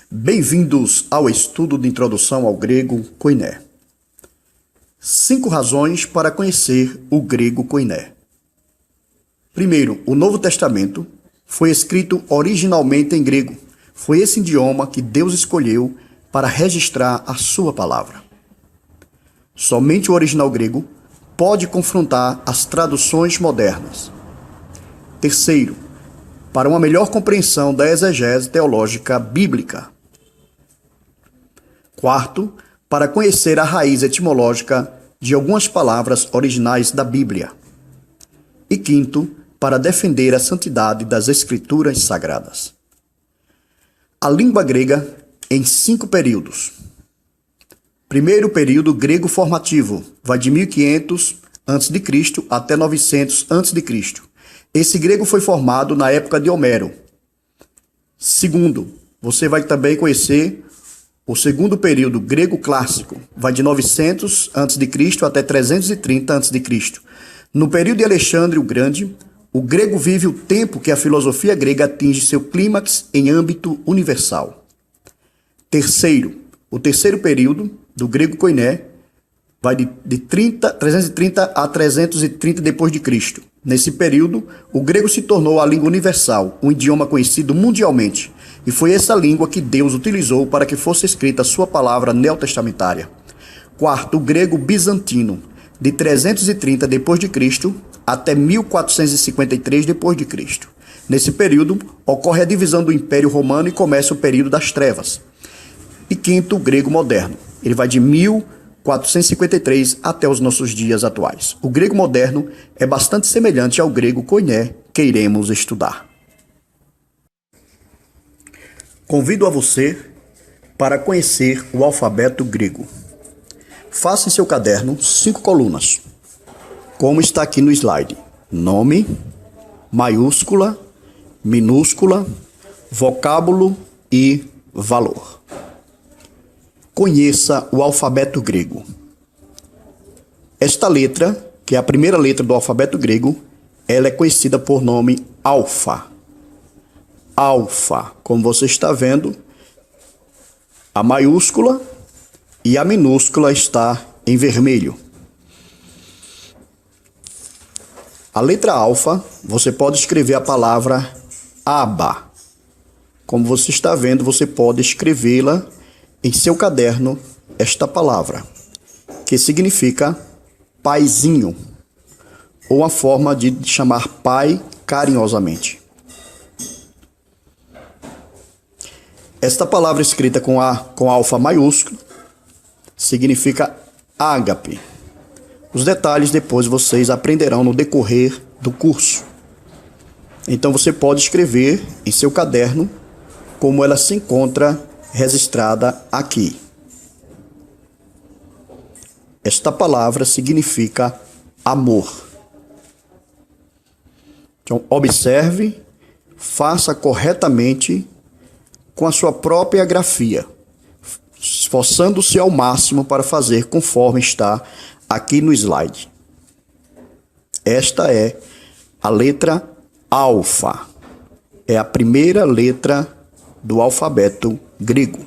Bem-vindos ao estudo de introdução ao grego koiné. 5 razões para conhecer o grego koiné. Primeiro, o Novo Testamento foi escrito originalmente em grego. Foi esse idioma que Deus escolheu para registrar a sua palavra. Somente o original grego pode confrontar as traduções modernas. Terceiro, para uma melhor compreensão da exegese teológica bíblica. Quarto, para conhecer a raiz etimológica de algumas palavras originais da Bíblia. E quinto, para defender a santidade das Escrituras Sagradas. A língua grega em 5 períodos. Primeiro período grego formativo, vai de 1500 a.C. até 900 a.C. Esse grego foi formado na época de Homero. Segundo, você vai também conhecer o segundo período grego clássico, vai de 900 a.C. até 330 a.C. No período de Alexandre o Grande, o grego vive o tempo que a filosofia grega atinge seu clímax em âmbito universal. Terceiro, o terceiro período do grego koiné vai de 330 a 330 d.C. Nesse período, o grego se tornou a língua universal, um idioma conhecido mundialmente, e foi essa língua que Deus utilizou para que fosse escrita a sua palavra neotestamentária. Quarto, o grego bizantino, de 330 d.C. até 1453 d.C. Nesse período, ocorre a divisão do Império Romano e começa o período das trevas. E quinto, o grego moderno. Ele vai de 1453 até os nossos dias atuais. O grego moderno é bastante semelhante ao grego koiné que iremos estudar. Convido a você para conhecer o alfabeto grego. Faça em seu caderno 5 colunas, como está aqui no slide. Nome, maiúscula, minúscula, vocábulo e valor. Conheça o alfabeto grego. Esta letra, que é a primeira letra do alfabeto grego, ela é conhecida por nome alfa. Alfa, como você está vendo, a maiúscula e a minúscula está em vermelho. A letra alfa, você pode escrever a palavra aba. Como você está vendo, você pode escrevê-la em seu caderno, esta palavra, que significa paizinho, ou a forma de chamar pai carinhosamente. Esta palavra escrita com alfa maiúsculo significa ágape. Os detalhes depois vocês aprenderão no decorrer do curso. Então você pode escrever em seu caderno como ela se encontra registrada aqui. Esta palavra significa amor. Então, observe, faça corretamente com a sua própria grafia, esforçando-se ao máximo para fazer conforme está aqui no slide. Esta é a letra alfa. É a primeira letra do alfabeto grego.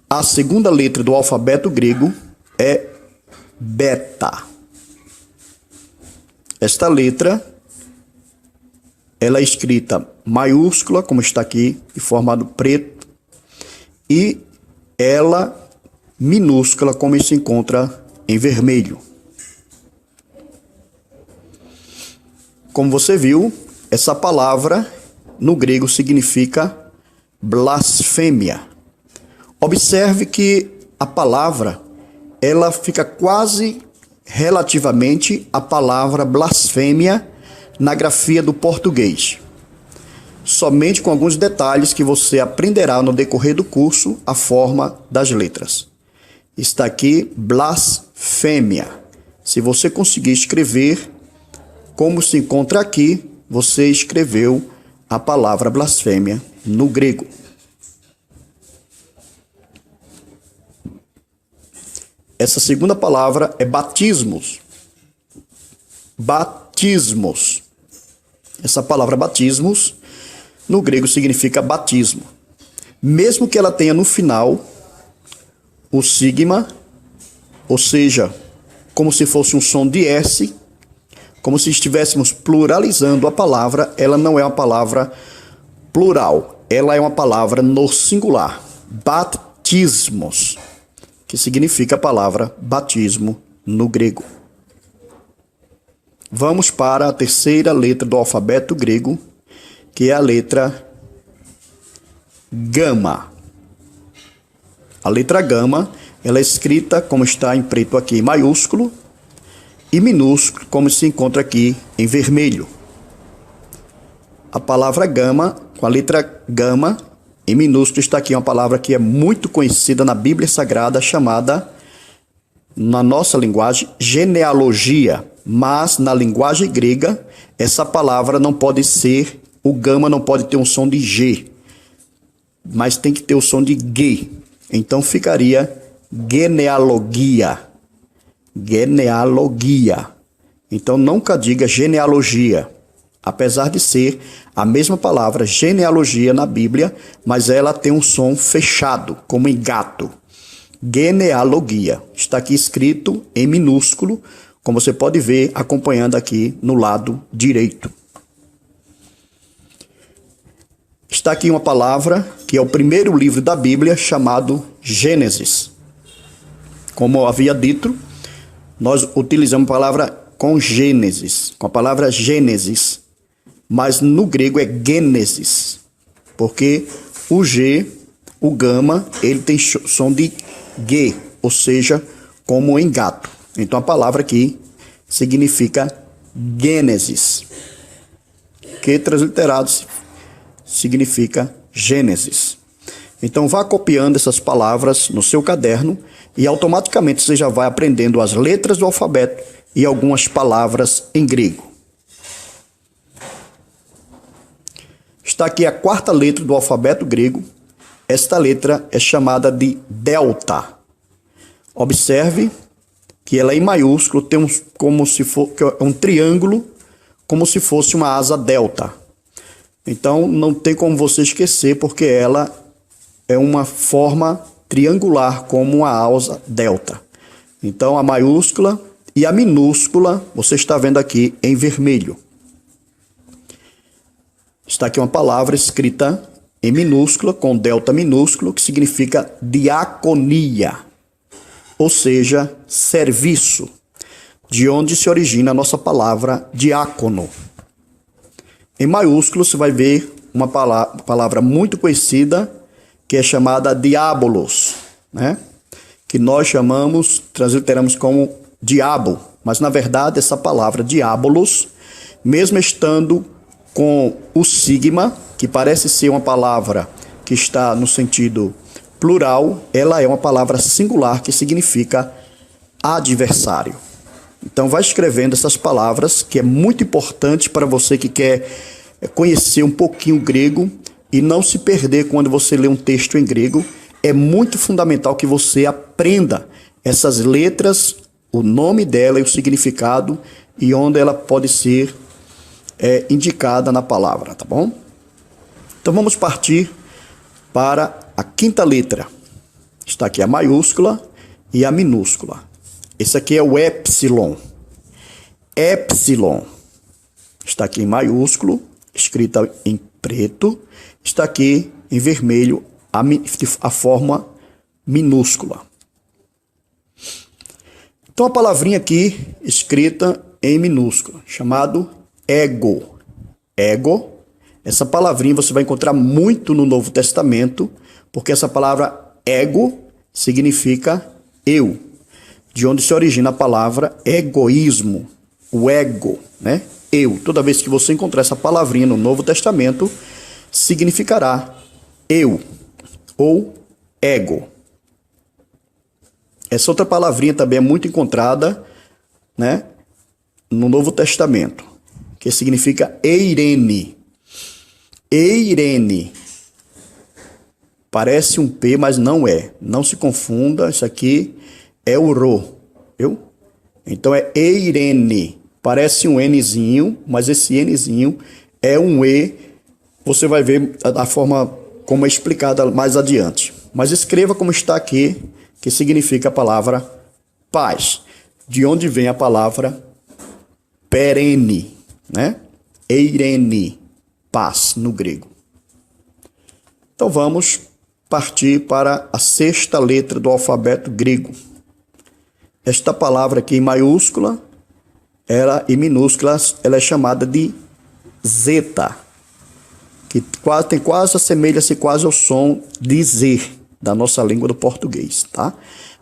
A segunda letra do alfabeto grego é beta. Esta letra, ela é escrita maiúscula, como está aqui, em formato preto, e ela minúscula, como se encontra em vermelho. Como você viu, essa palavra no grego significa blasfêmia. Observe que a palavra, ela fica quase relativamente à palavra blasfêmia na grafia do português. Somente com alguns detalhes que você aprenderá no decorrer do curso a forma das letras. Está aqui blasfêmia. Se você conseguir escrever como se encontra aqui, você escreveu a palavra blasfêmia no grego. Essa segunda palavra é batismos. Batismos. Essa palavra batismos no grego significa batismo. Mesmo que ela tenha no final o sigma, ou seja, como se fosse um som de S, como se estivéssemos pluralizando a palavra, ela não é uma palavra plural, ela é uma palavra no singular. Batismos, que significa a palavra batismo no grego. Vamos para a terceira letra do alfabeto grego, que é a letra gama. A letra gama, ela é escrita como está em preto aqui em maiúsculo e minúsculo como se encontra aqui em vermelho. A palavra gama, com a letra gama em minúsculo, está aqui uma palavra que é muito conhecida na Bíblia Sagrada, chamada, na nossa linguagem, genealogia. Mas na linguagem grega, essa palavra não pode ser, o gama não pode ter um som de G, mas tem que ter o som de G. Então ficaria genealogia. Genealogia. Então nunca diga genealogia, apesar de ser a mesma palavra genealogia na Bíblia, mas ela tem um som fechado, como em gato. Genealogia. Está aqui escrito em minúsculo, como você pode ver acompanhando aqui no lado direito. Está aqui uma palavra que é o primeiro livro da Bíblia, chamado Gênesis. Como eu havia dito, nós utilizamos a palavra com Gênesis, com a palavra Gênesis, mas no grego é Gênesis, porque o G, o gama, ele tem som de G, ou seja, como em gato. Então a palavra aqui significa Gênesis, que transliterado significa Gênesis. Então vá copiando essas palavras no seu caderno e automaticamente você já vai aprendendo as letras do alfabeto e algumas palavras em grego. Está aqui a quarta letra do alfabeto grego. Esta letra é chamada de delta. Observe que ela é em maiúsculo, tem como se for um triângulo, como se fosse uma asa delta. Então não tem como você esquecer, porque ela é uma forma triangular, como uma asa delta. Então a maiúscula e a minúscula você está vendo aqui em vermelho. Está aqui uma palavra escrita em minúscula, com delta minúsculo, que significa diaconia, ou seja, serviço, de onde se origina a nossa palavra diácono. Em maiúsculo você vai ver uma palavra muito conhecida, que é chamada diabolos, né? Que nós transliteramos como diabo, mas na verdade essa palavra diabolos, mesmo estando com o sigma, que parece ser uma palavra que está no sentido plural, ela é uma palavra singular que significa adversário. Então vai escrevendo essas palavras, que é muito importante para você que quer conhecer um pouquinho grego e não se perder quando você lê um texto em grego. É muito fundamental que você aprenda essas letras, o nome dela e o significado, e onde ela pode ser indicada na palavra, tá bom? Então vamos partir para a quinta letra. Está aqui a maiúscula e a minúscula. Esse aqui é o epsilon. Epsilon. Está aqui em maiúsculo, escrita em preto. Está aqui em vermelho a forma minúscula. Então a palavrinha aqui escrita em minúscula, chamado ego. Ego. Essa palavrinha você vai encontrar muito no Novo Testamento, porque essa palavra ego significa eu, de onde se origina a palavra egoísmo, o ego, né? Eu. Toda vez que você encontrar essa palavrinha no Novo Testamento, significará eu ou ego. Essa outra palavrinha também é muito encontrada, né, no Novo Testamento, que significa eirene. Eirene. Parece um P, mas não é. Não se confunda, isso aqui é o Rô, viu? Então é eirene. Parece um Nzinho, mas esse Nzinho é um E você vai ver a forma como é explicada mais adiante. Mas escreva como está aqui, que significa a palavra paz, de onde vem a palavra perene, né? Eirene, paz no grego. Então vamos partir para a sexta letra do alfabeto grego. Esta palavra aqui em maiúscula, em minúsculas, ela é chamada de zeta, que assemelha-se quase ao som de Z da nossa língua do português, tá?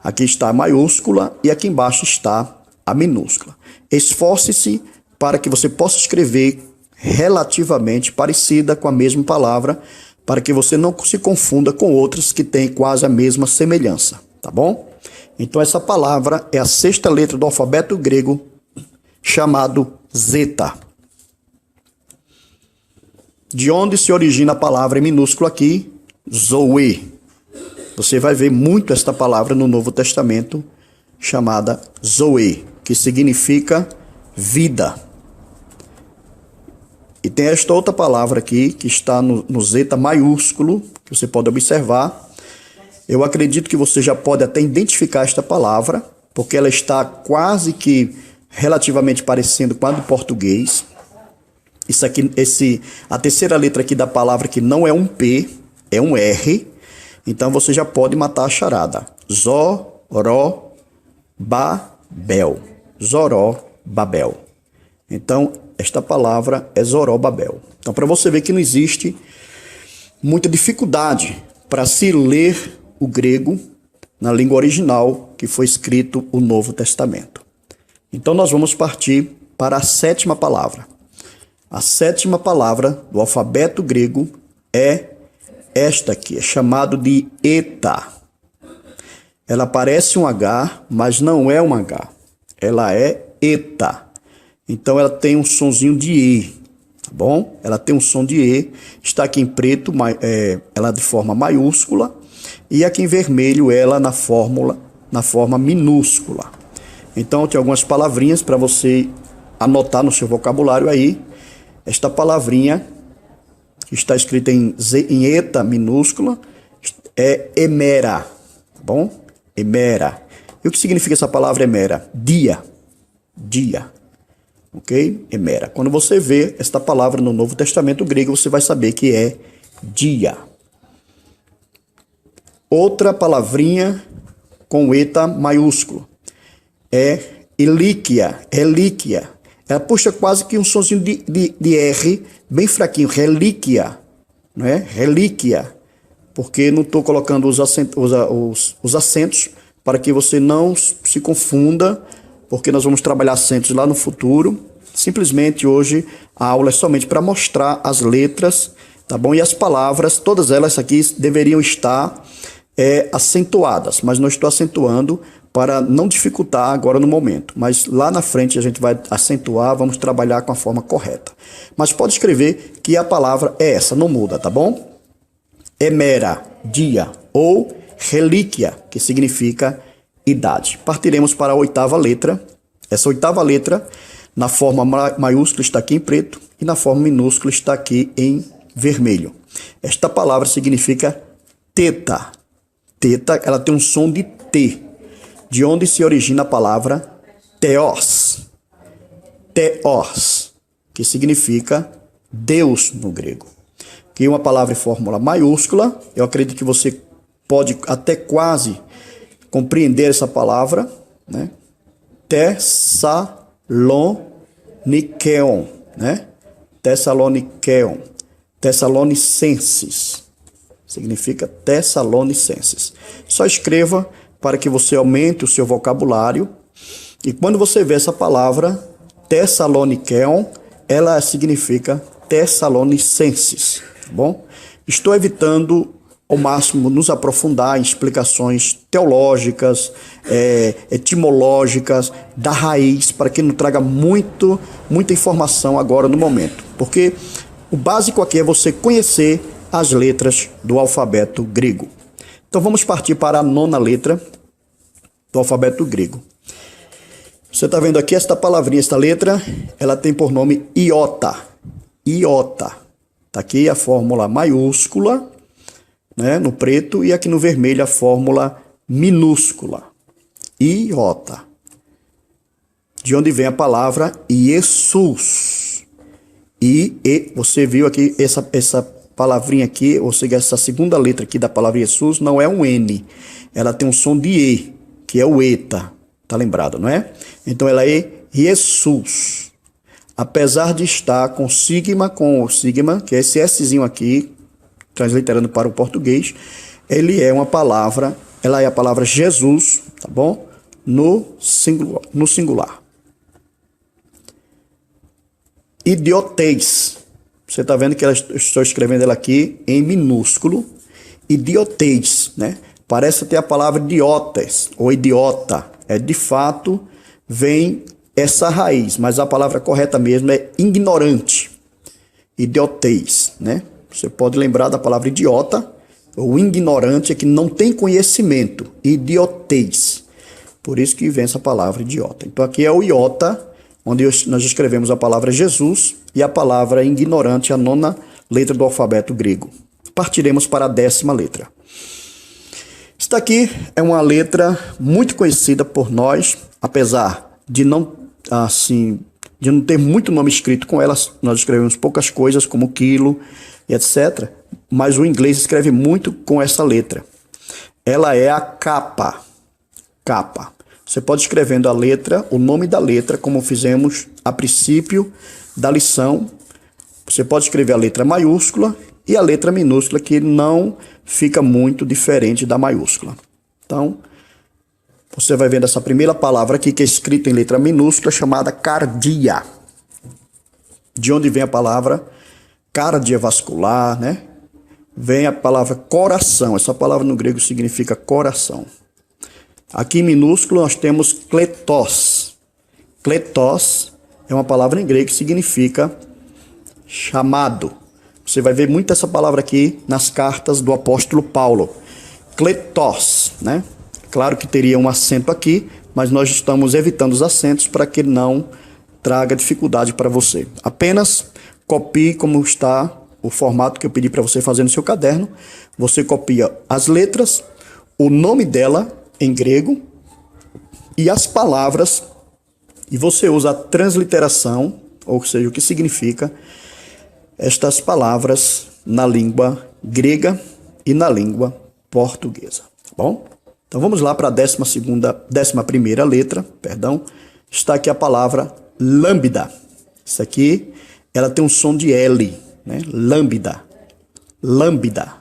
Aqui está a maiúscula e aqui embaixo está a minúscula. Esforce-se para que você possa escrever relativamente parecida com a mesma palavra, para que você não se confunda com outras que têm quase a mesma semelhança, tá bom? Então essa palavra é a sexta letra do alfabeto grego, chamado zeta. De onde se origina a palavra em minúsculo aqui? Zoe. Você vai ver muito esta palavra no Novo Testamento, chamada Zoe, que significa vida. E tem esta outra palavra aqui, que está no zeta maiúsculo, que você pode observar. Eu acredito que você já pode até identificar esta palavra, porque ela está quase que relativamente parecendo com a do português. Isso aqui, a terceira letra aqui da palavra que não é um P, é um R. Então você já pode matar a charada. Zorobabel. Zorobabel. Então, esta palavra é Zorobabel. Então, para você ver que não existe muita dificuldade para se ler o grego na língua original que foi escrito o Novo Testamento. Então, nós vamos partir para a sétima palavra. A sétima palavra do alfabeto grego é esta aqui, é chamado de eta. Ela parece um H, mas não é um H. Ela é eta. Então ela tem um sonzinho de E, tá bom? Ela tem um som de E, está aqui em preto, ela de forma maiúscula, e aqui em vermelho ela na forma minúscula. Então tem algumas palavrinhas para você anotar no seu vocabulário aí. Esta palavrinha que está escrita em eta minúscula é emera, tá bom? Emera. E o que significa essa palavra emera? Dia. Dia. Ok? Emera. Quando você vê esta palavra no Novo Testamento grego, você vai saber que é dia. Outra palavrinha com eta maiúsculo é relíquia. Relíquia. Ela puxa quase que um sonzinho de R, bem fraquinho. Relíquia. Não é? Relíquia. Porque não estou colocando os acentos para que você não se confunda, porque nós vamos trabalhar acentos lá no futuro. Simplesmente hoje a aula é somente para mostrar as letras, tá bom? E as palavras, todas elas aqui deveriam estar acentuadas, mas não estou acentuando para não dificultar agora no momento. Mas lá na frente a gente vai acentuar, vamos trabalhar com a forma correta. Mas pode escrever que a palavra é essa, não muda, tá bom? Emera, dia, ou relíquia, que significa idade. Partiremos para a oitava letra. Essa oitava letra, na forma maiúscula, está aqui em preto, e na forma minúscula está aqui em vermelho. Esta palavra significa teta. Teta, ela tem um som de T, de onde se origina a palavra theos. Theos, que significa Deus no grego. Que é uma palavra em fórmula maiúscula. Eu acredito que você pode até quase compreender essa palavra, né? Tessaloniqueon, né? Tessaloniqueon, Tessalonicenses, significa Tessalonicenses. Só escreva para que você aumente o seu vocabulário, e quando você vê essa palavra Tessaloniqueon, ela significa Tessalonicenses, tá bom? Estou evitando ao máximo nos aprofundar em explicações teológicas, etimológicas, da raiz, para que não traga muita informação agora no momento. Porque o básico aqui é você conhecer as letras do alfabeto grego. Então vamos partir para a nona letra do alfabeto grego. Você está vendo aqui esta palavrinha, esta letra, ela tem por nome iota. Iota. Está aqui a fórmula maiúscula, né, no preto, e aqui no vermelho a fórmula minúscula, iota. De onde vem a palavra Jesus. Você viu aqui essa palavrinha aqui, ou seja, essa segunda letra aqui da palavra Jesus não é um N. Ela tem um som de E, que é o eta. Tá lembrado, não é? Então ela é Jesus. Apesar de estar com sigma, que é esse Szinho aqui, transliterando para o português, ele é uma palavra, ela é a palavra Jesus, tá bom? No singular. Idiotez. Você está vendo que eu estou escrevendo ela aqui em minúsculo. Idiotez, né? Parece ter a palavra idiotes ou idiota. De fato, vem essa raiz, mas a palavra correta mesmo é ignorante. Idiotez, né? Você pode lembrar da palavra idiota. O ignorante é que não tem conhecimento. Idiotez. Por isso que vem essa palavra idiota. Então aqui é o iota, onde nós escrevemos a palavra Jesus e a palavra ignorante, a 9ª letra do alfabeto grego. Partiremos para a 10ª letra. Esta aqui é uma letra muito conhecida por nós, apesar de não ter muito nome escrito com ela. Nós escrevemos poucas coisas, como quilo e etc. Mas o inglês escreve muito com essa letra. Ela é a capa. Capa. Você pode escrevendo a letra, o nome da letra, como fizemos a princípio da lição. Você pode escrever a letra maiúscula e a letra minúscula, que não fica muito diferente da maiúscula. Então, você vai vendo essa primeira palavra aqui, que é escrita em letra minúscula, chamada cardia. De onde vem a palavra cardiovascular, né? Vem a palavra coração. Essa palavra no grego significa coração. Aqui em minúsculo nós temos kletos. Kletos é uma palavra em grego que significa chamado. Você vai ver muito essa palavra aqui nas cartas do apóstolo Paulo. Kletos, né? Claro que teria um acento aqui, mas nós estamos evitando os acentos para que não traga dificuldade para você. Apenas copie como está o formato que eu pedi para você fazer no seu caderno. Você copia as letras, o nome dela em grego e as palavras, e você usa a transliteração, ou seja, o que significa estas palavras na língua grega e na língua portuguesa, tá bom? Então vamos lá para a 11ª letra, está aqui a palavra lambda. Isso aqui, ela tem um som de L, né? Lambda, lambda,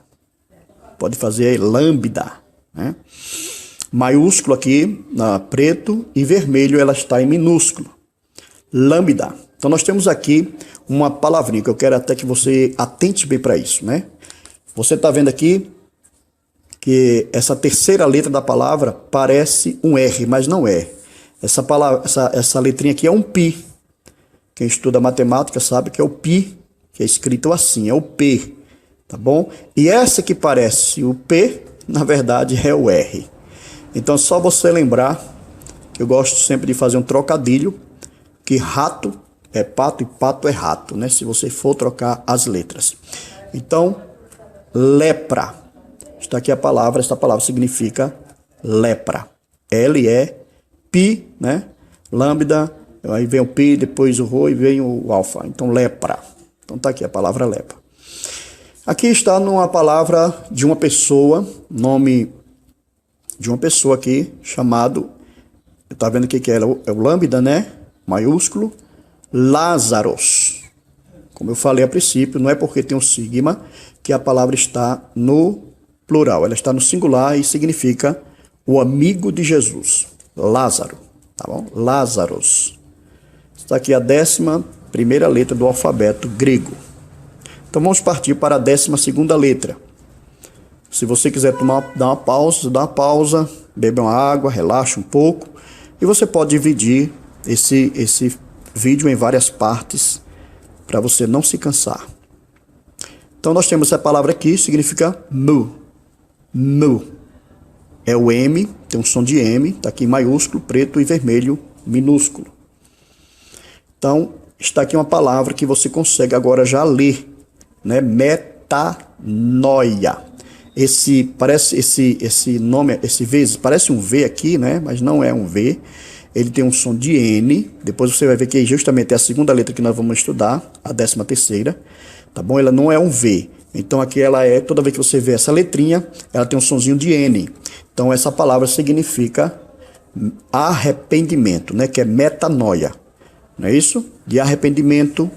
pode fazer lambda, né? Maiúsculo aqui, preto, e vermelho ela está em minúsculo. Lambda. Então nós temos aqui uma palavrinha que eu quero até que você atente bem para isso, né? Você está vendo aqui que essa terceira letra da palavra parece um R, mas não é. Essa letrinha aqui é um pi. Quem estuda matemática sabe que é o pi, que é escrito assim, é o P, tá bom? E essa que parece o P, na verdade é o R. Então, só você lembrar que eu gosto sempre de fazer um trocadilho, que rato é pato e pato é rato, né? Se você for trocar as letras. Então, lepra. Está aqui a palavra, esta palavra significa lepra. L-E-P, né? Lambda, aí vem o pi, depois o rho e vem o alfa. Então, lepra. Então, está aqui a palavra lepra. Aqui está numa palavra de uma pessoa, nome de uma pessoa aqui, chamado, tá vendo aqui que é o lambda, né? Maiúsculo, Lázaros. Como eu falei a princípio, não é porque tem um sigma que a palavra está no plural, ela está no singular e significa o amigo de Jesus, Lázaro, tá bom? Lázaros. Está aqui a 11ª letra do alfabeto grego. Então vamos partir para a 12ª letra. Se você quiser dar uma pausa, beber uma água, relaxa um pouco. E você pode dividir esse vídeo em várias partes para você não se cansar. Então nós temos essa palavra aqui, significa nu. Nu. É o M, tem um som de M, está aqui em maiúsculo, preto e vermelho, minúsculo. Então está aqui uma palavra que você consegue agora já ler né? Metanoia. Esse nome, esse V, parece um V aqui, né? Mas não é um V. Ele tem um som de N. Depois você vai ver que justamente é a segunda letra que nós vamos estudar, a 13ª, tá bom? Ela não é um V. Então aqui ela é, toda vez que você vê essa letrinha, ela tem um sonzinho de N. Então essa palavra significa arrependimento, né? Que é metanoia. Não é isso? De arrependimento.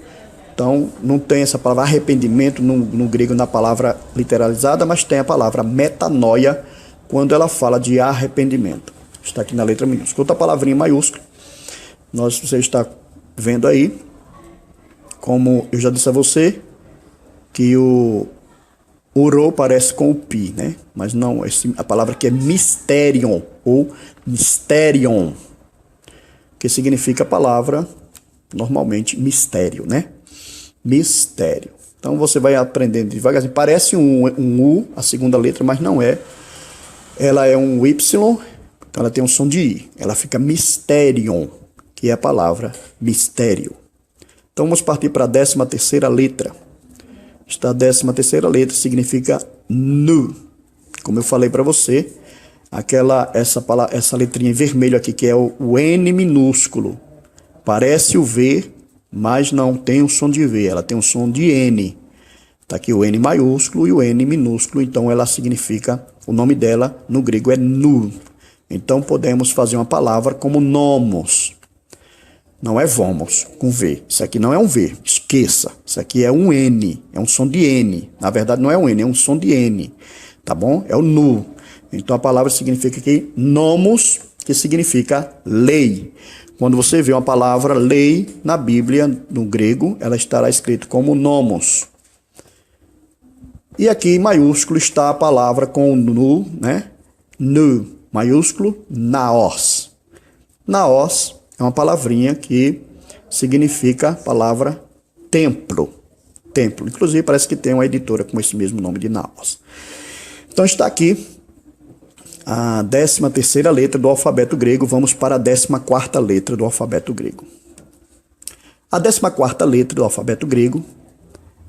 Então, não tem essa palavra arrependimento no grego na palavra literalizada, mas tem a palavra metanoia quando ela fala de arrependimento. Está aqui na letra minúscula. Outra palavrinha maiúscula. Você está vendo aí, como eu já disse a você, que o rô parece com o pi, né? Mas não, a palavra aqui é mysterion, ou mysterion, que significa a palavra, normalmente, mistério, né? Mistério. Então você vai aprendendo devagarzinho. Parece um U, a segunda letra, mas não é. Ela é um Y, então ela tem um som de I. Ela fica mysterion, que é a palavra mistério. Então vamos partir para a 13ª letra. Esta 13ª letra significa nu. Como eu falei para você, essa letrinha em vermelho aqui, que é o N minúsculo. Parece o V, mas não tem o som de V, ela tem um som de N. Está aqui o N maiúsculo e o N minúsculo, então ela significa, o nome dela no grego é nu. Então podemos fazer uma palavra como nomos. Não é vomos, com V. Isso aqui não é um V, esqueça. Isso aqui é um N, é um som de N. Na verdade não é um N, é um som de N. Tá bom? É o nu. Então a palavra significa aqui nomos, que significa lei. Quando você vê uma palavra lei na Bíblia, no grego, ela estará escrita como nomos. E aqui em maiúsculo está a palavra com nu, né? Nu, maiúsculo, naos. Naos é uma palavrinha que significa a palavra templo. Templo. Inclusive parece que tem uma editora com esse mesmo nome de naos. Então está aqui a 13ª letra do alfabeto grego. Vamos para a 14ª letra do alfabeto grego. A 14ª letra do alfabeto grego,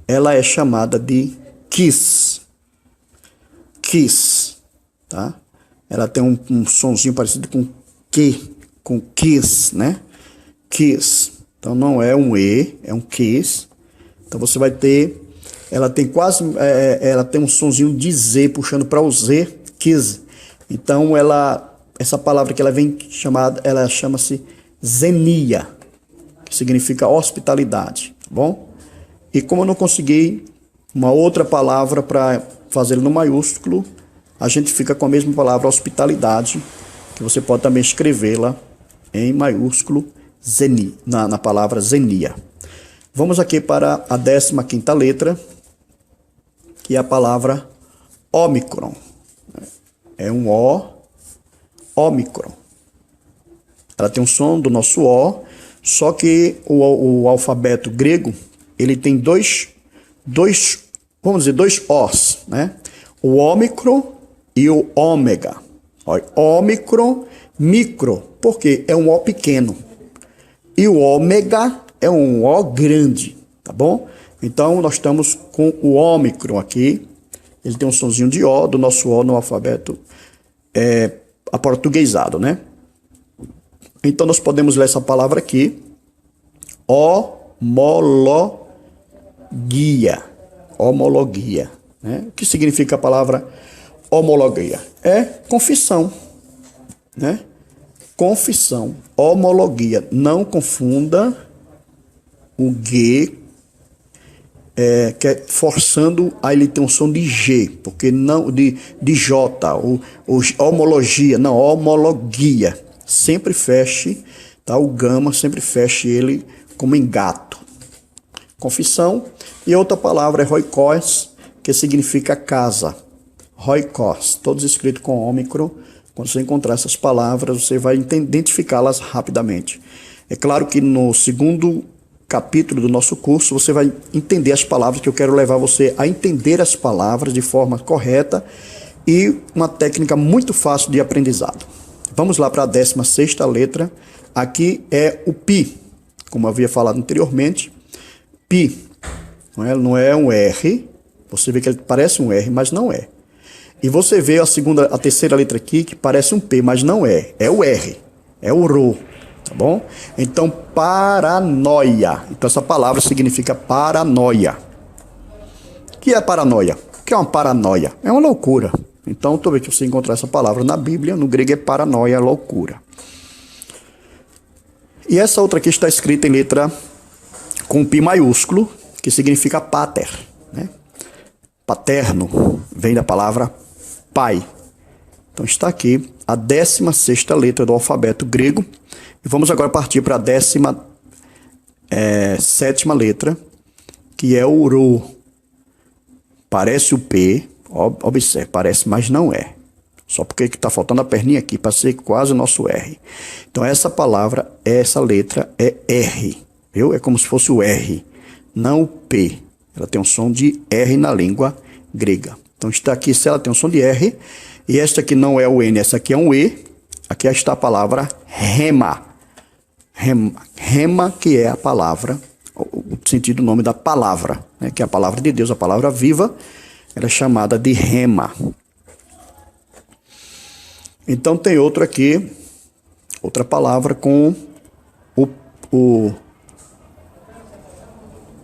ela é chamada de Kis. Kis, tá? Ela tem um sonzinho parecido com que, com Kis, né? Kis. Então não é um E, é um Kis. Então você vai ter, ela tem ela tem um sonzinho de Z puxando para o Z, Kis. Então essa palavra que ela vem chamada, ela chama-se zenia, que significa hospitalidade, tá bom? E como eu não consegui uma outra palavra para fazer no maiúsculo, a gente fica com a mesma palavra hospitalidade, que você pode também escrevê-la em maiúsculo, na palavra zenia. Vamos aqui para a 15ª letra, que é a palavra ômicron. É um O, ômicron. Ela tem um som do nosso O, só que o alfabeto grego, ele tem dois, vamos dizer, dois Os, né? O ômicron e o ômega. Olha, ômicron, micro, porque é um O pequeno. E o ômega é um O grande, tá bom? Então, nós estamos com o ômicron aqui. Ele tem um sonzinho de O, do nosso O no alfabeto aportuguesado, né? Então, nós podemos ler essa palavra aqui. Homologia. Homologia, né? O que significa a palavra homologia? É confissão, né? Confissão, homologia. Não confunda o G, que é forçando a ele ter um som de G, porque não de J, ou homologia, não, homologia. Sempre feche, tá? O gama sempre feche ele como engato. Confissão. E outra palavra é oikos, que significa casa. Oikos, todos escritos com ômicron. Quando você encontrar essas palavras, você vai identificá-las rapidamente. É claro que no segundo capítulo do nosso curso, você vai entender as palavras, que eu quero levar você a entender as palavras de forma correta e uma técnica muito fácil de aprendizado. Vamos lá para a 16ª letra. Aqui é o pi, como eu havia falado anteriormente. Pi. Não é um R. Você vê que ele parece um R, mas não é. E você vê a terceira letra aqui, que parece um P, mas não é. É o R. É o RO. Tá bom? Então, paranoia. Então, essa palavra significa paranoia. O que é paranoia? O que é uma paranoia? É uma loucura. Então, toda vez que você encontrar essa palavra na Bíblia, no grego é paranoia, loucura. E essa outra aqui está escrita em letra com Pi maiúsculo, que significa pater, né? Paterno, vem da palavra pai. Então está aqui a 16ª letra do alfabeto grego. E vamos agora partir para a 17ª letra, que é o Rho. Parece o P, observe, parece, mas não é. Só porque está faltando a perninha aqui para ser quase o nosso R. Então essa palavra, essa letra é R, viu? É como se fosse o R, não o P. Ela tem um som de R na língua grega. Então está aqui, se ela tem um som de R, e esta aqui não é o N, essa aqui é um E, aqui está a palavra rema. Rema, que é a palavra, o sentido do nome da palavra, né? Que é a palavra de Deus, a palavra viva, ela é chamada de rema. Então tem outro aqui, outra palavra com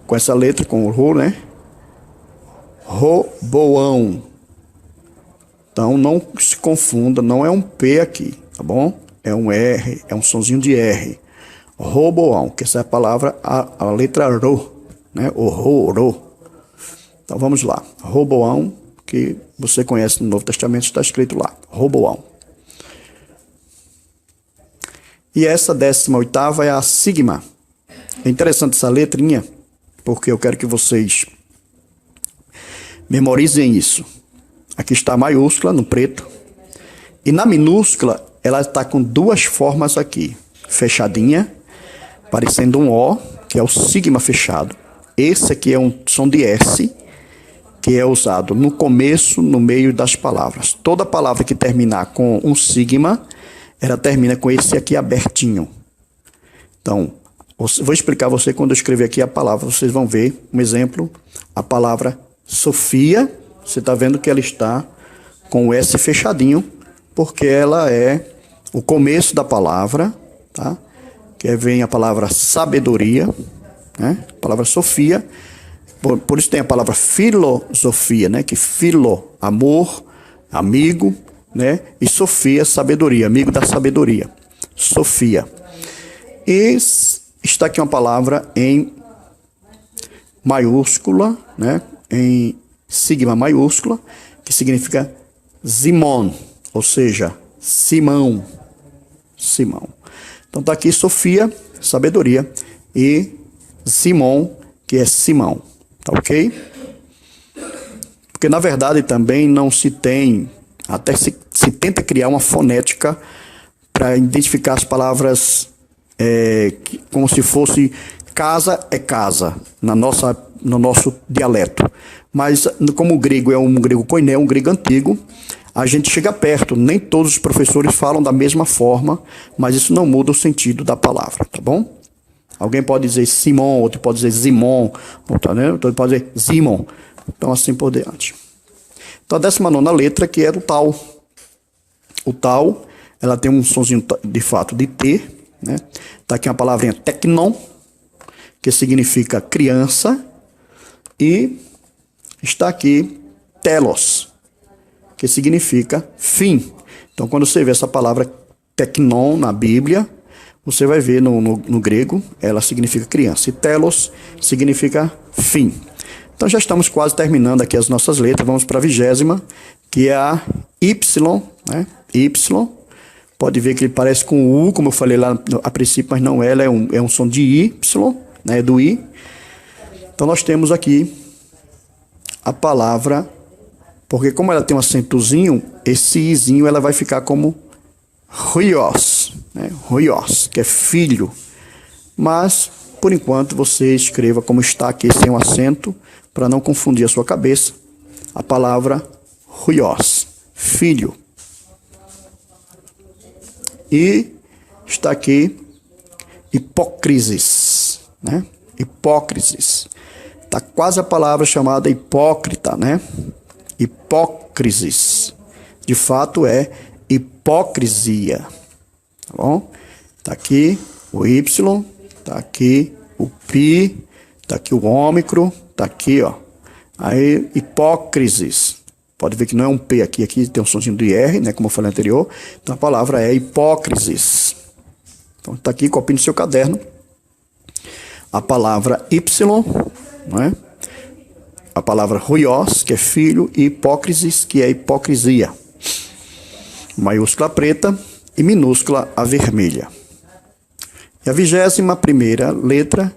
com essa letra, com o Rho, né? Roboão. Então não se confunda, não é um P aqui, tá bom? É um R, é um sonzinho de R. Roboão, que essa é a palavra, a letra Rho, né? O Ro. Então vamos lá. Roboão, que você conhece no Novo Testamento, está escrito lá. Roboão. E essa 18ª é a sigma. É interessante essa letrinha, porque eu quero que vocês memorizem isso. Aqui está a maiúscula, no preto. E na minúscula, ela está com duas formas aqui. Fechadinha, parecendo um O, que é o sigma fechado. Esse aqui é um som de S, que é usado no começo, no meio das palavras. Toda palavra que terminar com um sigma, ela termina com esse aqui abertinho. Então, vou explicar a você quando eu escrever aqui a palavra. Vocês vão ver um exemplo. A palavra Sofia, você está vendo que ela está com o S fechadinho, porque ela é o começo da palavra, tá? Que vem a palavra sabedoria, né? A palavra Sofia. Por isso tem a palavra filosofia, né? Que filo, amor, amigo, né? E Sofia, sabedoria, amigo da sabedoria. Sofia. E está aqui uma palavra em maiúscula, né? Em sigma maiúscula, que significa Simon, ou seja, Simão. Simão. Então está aqui Sofia, sabedoria, e Simon, que é Simão. Tá ok? Porque na verdade também não se tem, até se tenta criar uma fonética para identificar as palavras como se fosse casa é casa, no nosso dialeto. Mas como o grego é um grego koiné, um grego antigo, a gente chega perto. Nem todos os professores falam da mesma forma, mas isso não muda o sentido da palavra, tá bom? Alguém pode dizer Simon, outro pode dizer Zimon, outro pode dizer Zimon. Então assim por diante. Então a 19ª letra, que é o tal. O tal, ela tem um sonzinho de fato de T, né? Tá aqui uma palavrinha teknon, que significa criança, e está aqui telos, que significa fim. Então quando você vê essa palavra teknon na Bíblia, você vai ver no grego, ela significa criança, e telos significa fim. Então já estamos quase terminando aqui as nossas letras, vamos para a 20ª, que é a Y, né? Y, pode ver que ele parece com U, como eu falei lá a princípio, mas não é, ela é um som de Y, né? Do I. Então nós temos aqui a palavra, porque como ela tem um acentozinho, esse Izinho ela vai ficar como Rios, né? Rios, que é filho. Mas, por enquanto, você escreva como está aqui, sem um acento, para não confundir a sua cabeça, a palavra Rios, filho. E está aqui hipócrisis, né? Hipócrisis, Tá quase a palavra chamada hipócrita, né? Hipócrisis. De fato é hipocrisia. Tá bom? Tá aqui o Y, tá aqui o pi, tá aqui o ômicron, tá aqui, ó. Aí, hipócrisis. Pode ver que não é um P aqui, aqui tem um sonzinho de R, né? Como eu falei anterior. Então a palavra é hipócrisis. Então tá aqui, copie no seu caderno. A palavra Y, né? A palavra ruios, que é filho, e hipócrisis, que é hipocrisia. Maiúscula preta e minúscula a vermelha. E a 21ª letra,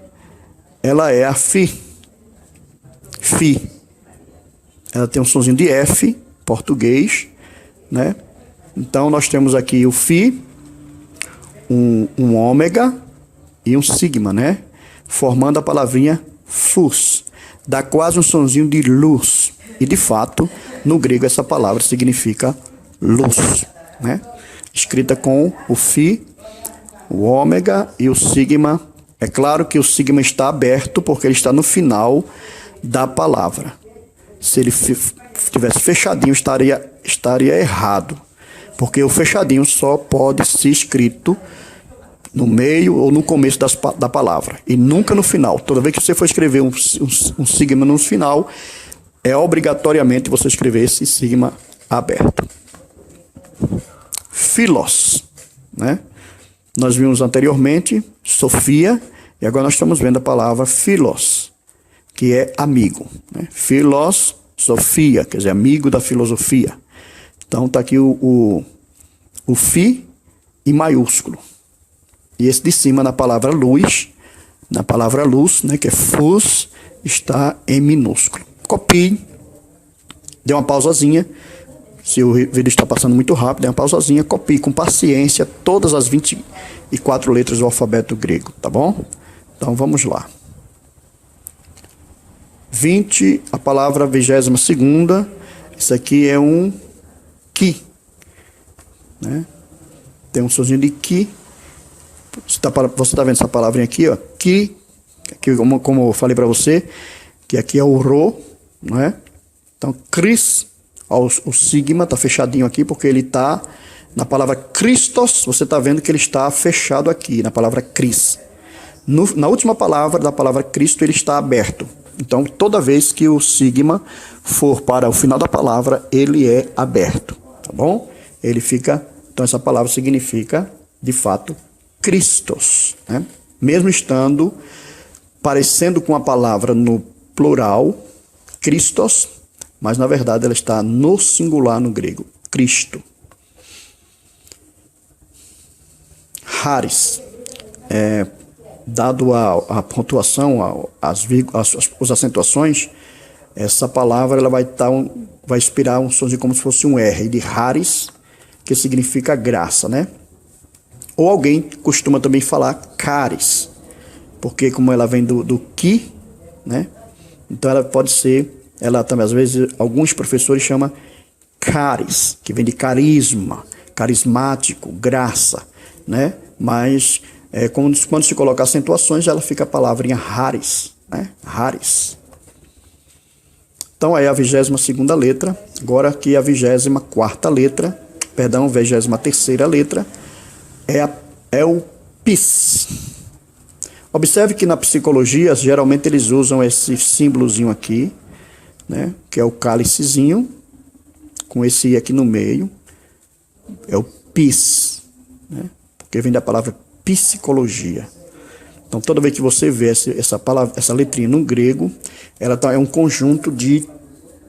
ela é a Fi. Fi. Ela tem um sonzinho de F, português, né? Então nós temos aqui o Fi, um ômega e um sigma, né? Formando a palavrinha fus. Dá quase um sonzinho de luz. E de fato, no grego essa palavra significa luz, né? Escrita com o Fi, o ômega e o sigma. É claro que o sigma está aberto porque ele está no final da palavra. Se ele tivesse fechadinho, estaria errado. Porque o fechadinho só pode ser escrito no meio ou no começo da palavra. E nunca no final. Toda vez que você for escrever um sigma no final, é obrigatoriamente você escrever esse sigma aberto. Philos, né? Nós vimos anteriormente Sofia, e agora nós estamos vendo a palavra philos, que é amigo, né? Filosofia, quer dizer, amigo da filosofia. Então está aqui o Fi em maiúsculo. E esse de cima na palavra luz, na palavra luz, né, que é fus, está em minúsculo. Copie, dê uma pausazinha. Se o vídeo está passando muito rápido, dê uma pausazinha, copie com paciência todas as 24 letras do alfabeto grego, tá bom? Então vamos lá. 20, a palavra 22ª, isso aqui é um ki, né? Tem um sonzinho de ki. Você está vendo essa palavrinha aqui, ó, ki, que como eu falei para você, que aqui é o ro, não é? Então, Cris, ó, o sigma está fechadinho aqui, porque ele está na palavra Christos, você está vendo que ele está fechado aqui, na palavra Cris. Na última palavra da palavra Cristo, ele está aberto. Então, toda vez que o sigma for para o final da palavra, ele é aberto, tá bom? Ele fica, então essa palavra significa, de fato, Christos, né? Mesmo estando parecendo com a palavra no plural, Christos, mas na verdade ela está no singular no grego, Cristo. Haris, dado a pontuação, as acentuações, essa palavra ela vai inspirar um sonzinho como se fosse um R de Haris, que significa graça, né? Ou alguém costuma também falar caris, porque como ela vem do ki, né? Então ela pode ser, ela também às vezes alguns professores chamam caris, que vem de carisma, carismático, graça, né? Mas quando se coloca acentuações, ela fica a palavrinha haris, né? Haris. Então aí a 22ª letra, agora aqui a 24ª letra, perdão, 23ª letra, é o pis. Observe que na psicologia, geralmente eles usam esse símbolozinho aqui, né, que é o cálicezinho, com esse I aqui no meio, é o pis, né, porque vem da palavra psicologia. Então, toda vez que você vê essa letrinha no grego, ela é um conjunto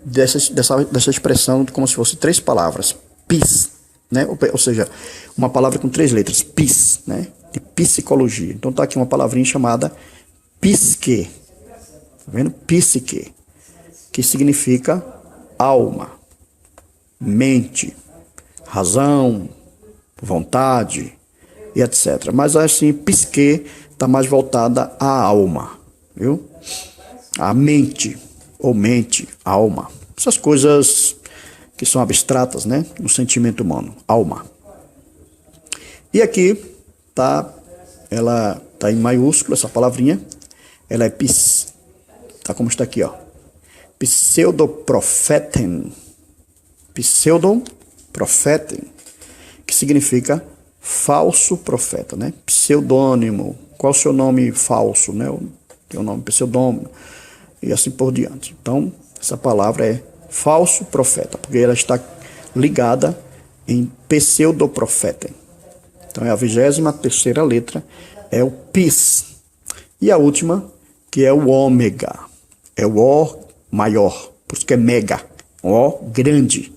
dessa expressão, como se fosse 3 palavras, pis, né? Ou seja, uma palavra com 3 letras, pis, né? De psicologia. Então tá aqui uma palavrinha chamada psique, tá vendo? Psique, que significa alma, mente, razão, vontade e etc. Mas assim, psique está mais voltada à alma, viu? A mente, ou mente, alma. Essas coisas que são abstratas, né? No sentimento humano, alma. E aqui ela tá em maiúsculo, essa palavrinha. Ela é pis, Tá como está aqui, ó. Pseudoprofeten. Pseudoprofeten, que significa falso profeta, né? Pseudônimo. Qual o seu nome falso, né? O teu nome pseudônimo. E assim por diante. Então, essa palavra é falso profeta, porque ela está ligada em pseudoprofeta. Então, é a 23ª letra, é o pis. E a última, que é o ômega. É o O maior, por isso que é mega. O grande.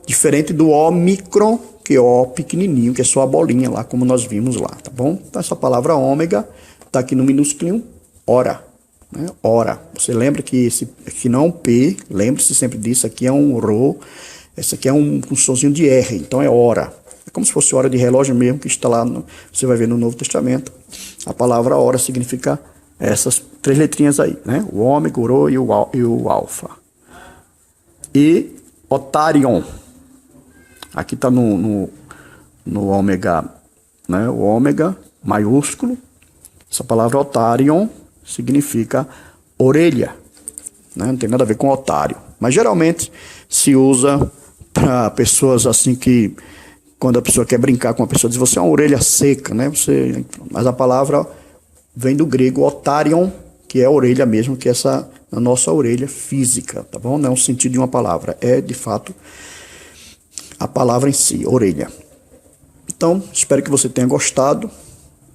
Diferente do Ômicron, que é O pequenininho, que é só a bolinha lá, como nós vimos lá, tá bom? Então, essa palavra ômega está aqui no minúsculo, hora. Né? Hora. Você lembra que esse aqui não é um P, lembre-se sempre disso, aqui é um RO, esse aqui é um sonzinho de R, então é hora. É como se fosse hora de relógio mesmo, que está lá, você vai ver no Novo Testamento. A palavra hora significa essas 3 letrinhas aí, né? O ômega, o rho e o alfa. E otarion. Aqui está no ômega, né? O ômega maiúsculo. Essa palavra otarion significa orelha, né? Não tem nada a ver com otário. Mas geralmente se usa para pessoas assim que, quando a pessoa quer brincar com uma pessoa, diz você é uma orelha seca, né? Mas a palavra vem do grego otarion, que é a orelha mesmo, que é essa a nossa orelha física, tá bom? Não é um sentido de uma palavra, é de fato a palavra em si, orelha. Então, espero que você tenha gostado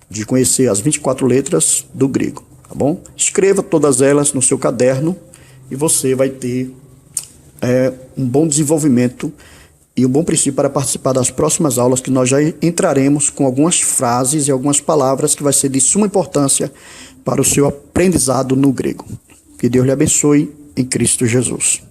de conhecer as 24 letras do grego, tá bom? Escreva todas elas no seu caderno e você vai ter um bom desenvolvimento e um bom princípio para participar das próximas aulas, que nós já entraremos com algumas frases e algumas palavras que vai ser de suma importância para o seu aprendizado no grego. Que Deus lhe abençoe em Cristo Jesus.